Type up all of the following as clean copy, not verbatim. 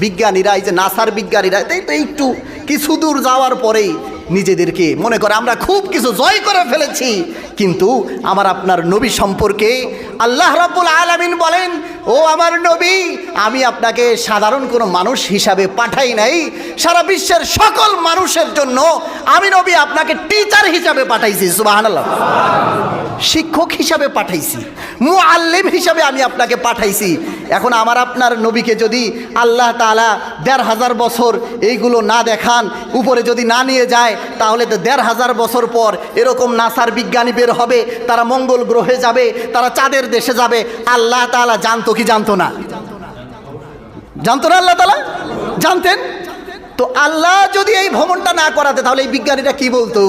বিজ্ঞানীরা, এই যে নাসার বিজ্ঞানীরা, এই তো একটু কিছু দূর যাওয়ার পরেই নিজেদেরকে মনে করে আমরা খুব কিছু জয় করে ফেলেছি। কিন্তু আমার আপনার নবী সম্পর্কে আল্লাহ রাব্বুল আলামিন বলেন, ও আমার নবী, আমি আপনাকে সাধারণ কোনো মানুষ হিসাবে পাঠাই নাই, সারা বিশ্বের সকল মানুষের জন্য আমি নবী আপনাকে টিচার হিসাবে পাঠাইছি। সুবহানাল্লাহ। শিক্ষক হিসাবে পাঠাইছি, মুআল্লিম হিসাবে আমি আপনাকে পাঠাইছি। এখন আমার আপনার নবীকে যদি আল্লাহ তাআলা ১৫০০ বছর এইগুলো না দেখান, উপরে যদি না নিয়ে যায়, তাহলে তো ১৫০০ বছর পর এরকম নাসার বিজ্ঞানী বের হবে, তারা মঙ্গল গ্রহে যাবে, তারা চাঁদের দেশে যাবে। আল্লাহ তাআলা জানতো কি জানতো না? জানতো না আল্লাহ তাআলা? জানতেন। তো আল্লাহ যদি এই ভ্রমণটা না করাতে, তাহলে এই বিজ্ঞানীরা কি বলতো?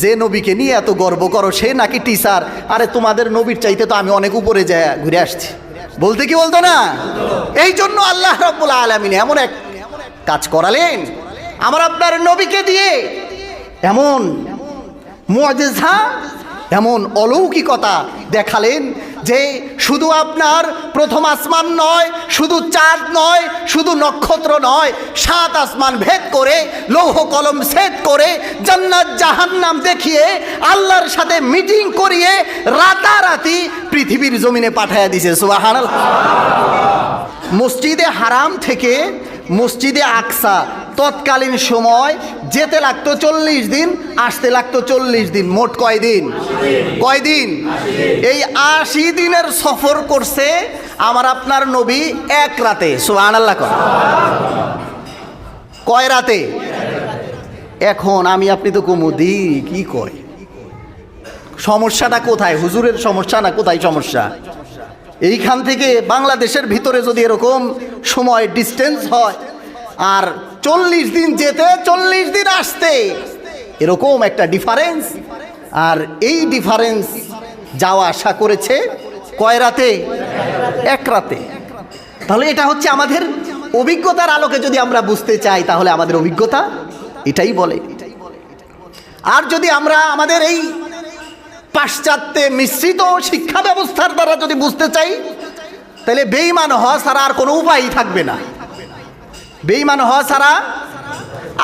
যে নবীকে নিয়ে এত গর্ব করো সে নাকি টিচার। আরে তোমাদের নবীর চাইতে তো আমি অনেক উপরে যায় ঘুরে আসছি, বলতে কি বলতো না? এই জন্য আল্লাহ রাব্বুল আলামিন এমন এক কাজ করালেন আমার আপনার নবীকে দিয়ে, এমন মুআজিজা, এমন অলৌকিকতা দেখালেন যে শুধু আপনার প্রথম আসমান নয়, শুধু চাঁদ নয়, শুধু নক্ষত্র নয়, 7 আসমান ভেদ করে, লৌহ কলম ছেদ করে, জান্নাত জাহান্নাম দেখিয়ে, আল্লাহর সাথে মিটিং করিয়ে রাতারাতি পৃথিবীর জমিনে পাঠাইয়া দিয়েছে। সুবহানাল্লাহ। মসজিদে হারাম থেকে মসজিদে আকসা তৎকালীন সময় যেতে লাগতো 40 দিন, আসতে লাগতো 40 দিন, মোট কয়দিন? কয়দিন? এই 80 দিনের সফর করছে আমার আপনার নবী এক রাতে। সুবহানাল্লাহ। কয় রাতে? এখন আমি আপনি তো কুমুদি কি কয়, সমস্যাটা কোথায়? হুজুরের সমস্যা না কোথায় সমস্যা? এইখান থেকে বাংলাদেশের ভিতরে যদি এরকম সময় ডিস্টেন্স হয়, আর 40 দিন যেতে 40 দিন আসতে, এরকম একটা ডিফারেন্স, আর এই ডিফারেন্স যাওয়া আসা করেছে কয় রাতে? এক রাতে। তাহলে এটা হচ্ছে আমাদের অভিজ্ঞতার আলোকে যদি আমরা বুঝতে চাই, তাহলে আমাদের অভিজ্ঞতা এটাই বলে। আর যদি আমরা আমাদের এই পাশ্চাত্যে মিশ্রিত শিক্ষা ব্যবস্থার দ্বারা যদি বুঝতে চাই, তাহলে বেঈমান হওয়া ছাড়া আর কোনো উপায়ই থাকবে না। বেঈমান হওয়া ছাড়া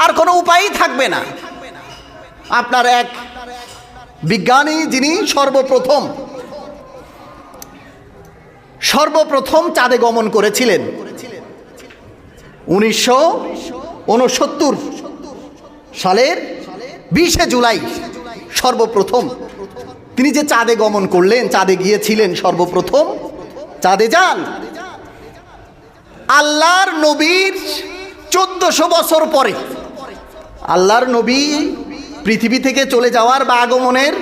আর কোনো উপায়ই থাকবে না। আপনার এক বিজ্ঞানী, যিনি সর্বপ্রথম চাঁদে গমন করেছিলেন 1969 সালের 20শে জুলাই, সর্বপ্রথম তিনি যে চাঁদে গমন করলেন, চাঁদে গিয়েছিলেন, সর্বপ্রথম চাঁদে যান আল্লাহর নবীর 1400 বছর পরে। আল্লাহর নবী পৃথিবী থেকে চলে যাওয়ার বা আগমনের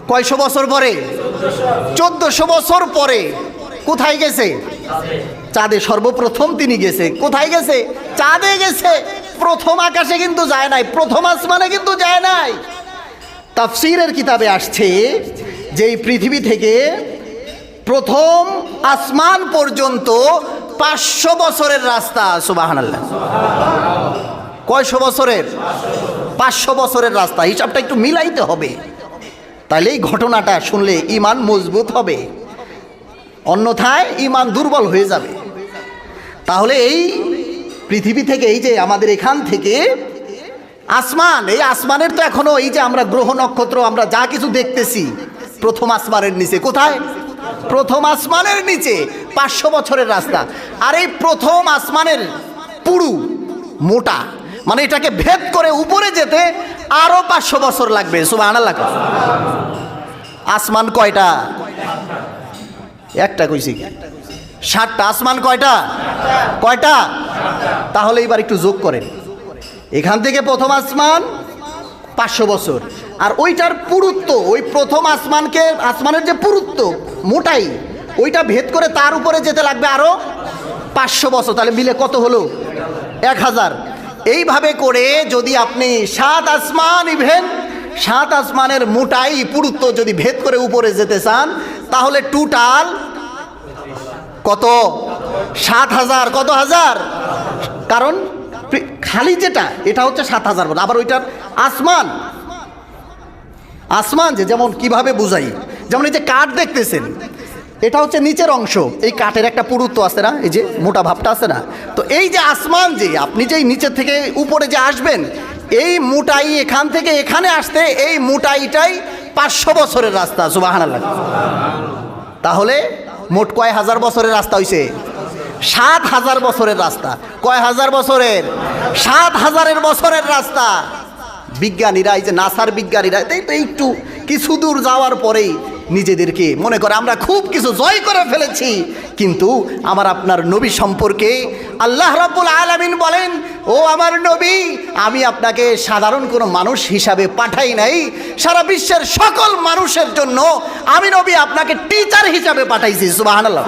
কয়শো বছর পরে? 1400 বছর পরে। কোথায় গেছে? চাঁদে সর্বপ্রথম তিনি গেছে। কোথায় গেছে? চাঁদে গেছে। প্রথম আকাশে কিন্তু যায় নাই, প্রথম আসমানে কিন্তু যায় নাই। তাফসীরের কিতাবে আসছে যে এই পৃথিবী থেকে প্রথম আসমান পর্যন্ত 500 বছরের রাস্তা। সুবহানাল্লাহ। কয়শো বছরের? 500 বছরের রাস্তা। হিসাবটা একটু মিলাইতে হবে, তাহলে এই ঘটনাটা শুনলে ঈমান মজবুত হবে, অন্যথায় ঈমান দুর্বল হয়ে যাবে। তাহলে এই পৃথিবী থেকে, এই যে আমাদের এখান থেকে আসমান, এই আসমানের তো এখনো এই যে আমরা গ্রহ নক্ষত্র আমরা যা কিছু দেখতেছি, প্রথম আসমানের নিচে। কোথায়? প্রথম আসমানের নিচে 500 বছরের রাস্তা। আর এই প্রথম আসমানের পুরু মোটা, মানে এটাকে ভেদ করে উপরে যেতে আরো 500 বছর লাগবে। সুবহানাল্লাহ। আসমান কয়টা? একটা কইছি কি? 7টা। আসমান কয়টা? কয়টা? তাহলে এবার একটু যোগ করেন। এখান থেকে প্রথম আসমান 500 বছর, আর ওইটার পুরুত্ব, ওই প্রথম আসমানের যে পুরুত্ব মোটাই, ওইটা ভেদ করে তার উপরে যেতে লাগবে আরো 500 বছর। তাহলে মিলে কত হলো? 1000। এইভাবে করে যদি আপনি 7 আসমান, ইভেন 7 আসমানের মোটাই পুরুত্ব যদি ভেদ করে উপরে যেতে চান, তাহলে টোটাল কত? 7000। কত হাজার? কারণ খালি যেটা এটা হচ্ছে 7000 বল, আবার ওইটার আসমান যে যেমন কিভাবে বুঝাই, যেমন এই যে কাঠ দেখতেছেন, এটা হচ্ছে নিচের অংশ, এই কাঠের একটা পুরুত্ব আছে না, এই যে মোটা ভাবটা আছে না, তো এই যে আসমান, যে আপনি যেই নিচের থেকে উপরে যে আসবেন, এই মোটাই এখান থেকে এখানে আসতে এই মোটাইটাই 500 বছরের রাস্তা। সুবহানাল্লাহ। তাহলে মোট কয় হাজার বছরের রাস্তা হইছে? 7,000 বছরের রাস্তা। কয় হাজার বছরের? 7,000 বছরের রাস্তা। বিজ্ঞানীরা, এই যে নাসার বিজ্ঞানীরা, তাই তো একটু কিছু দূর যাওয়ার পরেই নিজেদেরকে মনে করে আমরা খুব কিছু জয় করে ফেলেছি। কিন্তু আমার আপনার নবী সম্পর্কে আল্লাহ রাব্বুল আলামিন বলেন, ও আমার নবী, আমি আপনাকে সাধারণ কোনো মানুষ হিসাবে পাঠাই নাই, সারা বিশ্বের সকল মানুষের জন্য আমি নবী আপনাকে টিচার হিসাবে পাঠাইছি। সুবহানাল্লাহ।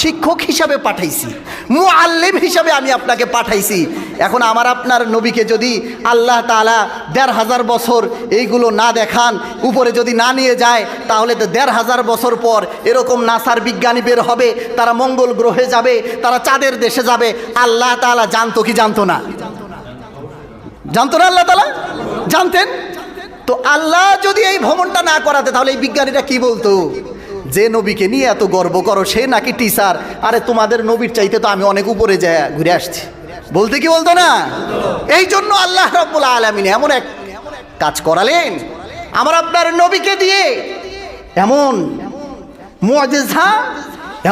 শিক্ষক হিসাবে পাঠাইছি, মুআল্লিম হিসাবে আমি আপনাকে পাঠাইছি। এখন আমার আপনার নবীকে যদি আল্লাহ তাআলা 1,500 বছর এইগুলো না দেখান, উপরে যদি না নিয়ে যায়, তাহলে তো 1,500 বছর পর এরকম নাসার বিজ্ঞানী বের হবে, তারা মঙ্গল গ্রহে যাবে, তারা চাঁদের দেশে যাবে। আল্লাহ তাআলা জানতো কি জানতো না? জানতো না আল্লাহ তাআলা? জানতেন তো। আল্লাহ যদি এই ভ্রমণটা না করাতে, তাহলে এই বিজ্ঞানীরা কি বলতো? যে নবীকে নিয়ে এত গর্ব করো, সে নাকি টিচার। আরে তোমাদের নবীর চাইতে তো আমি অনেক উপরে যায় ঘুরে আসছি, বলতে কি বলতো না? এই জন্য আল্লাহ রাব্বুল আলামিন এমন এক কাজ করালেন আমার আপনার নবীকে দিয়ে, এমন মুআজিজা,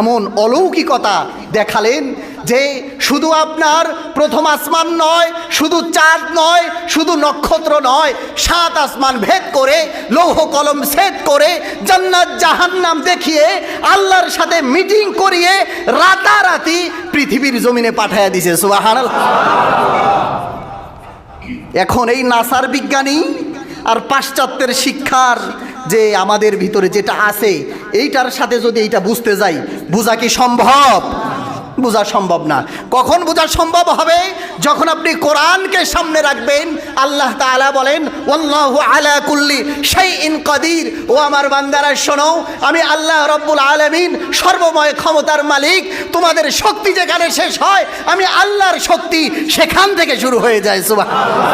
এমন অলৌকিকতা দেখালেন যে শুধু আপনার প্রথম আসমান নয়, শুধু চাঁদ নয়, শুধু নক্ষত্র নয়, 7 আসমান ভেদ করে, লৌহ কলম ছেদ করে, জান্নাত জাহান্নাম দেখিয়ে, আল্লাহর সাথে মিটিং করিয়ে রাতারাতি পৃথিবীর জমিনে পাঠাইয়া দিছে। সুবহানাল্লাহ। এখন এই নাসার বিজ্ঞানী আর পাশ্চাত্যের শিক্ষার যে আমাদের ভিতরে যেটা আছে, এইটার সাথে যদি এইটা বুঝতে যাই, বোঝা কি সম্ভব? বোঝা সম্ভব না। কখন বোঝা সম্ভব হবে? যখন আপনি কোরআনকে সামনে রাখবেন। আল্লাহ তাআলা বলেন, ওয়াল্লাহু আলা কুল্লি শাইইন কাদির। ও আমার বান্দারা শোনো, আমি আল্লাহ রাব্বুল আলামিন সর্বময় ক্ষমতার মালিক। তোমাদের শক্তি যেখানে শেষ হয়, আমি আল্লাহর শক্তি সেখান থেকে শুরু হয়ে যায়। সুবহানাল্লাহ।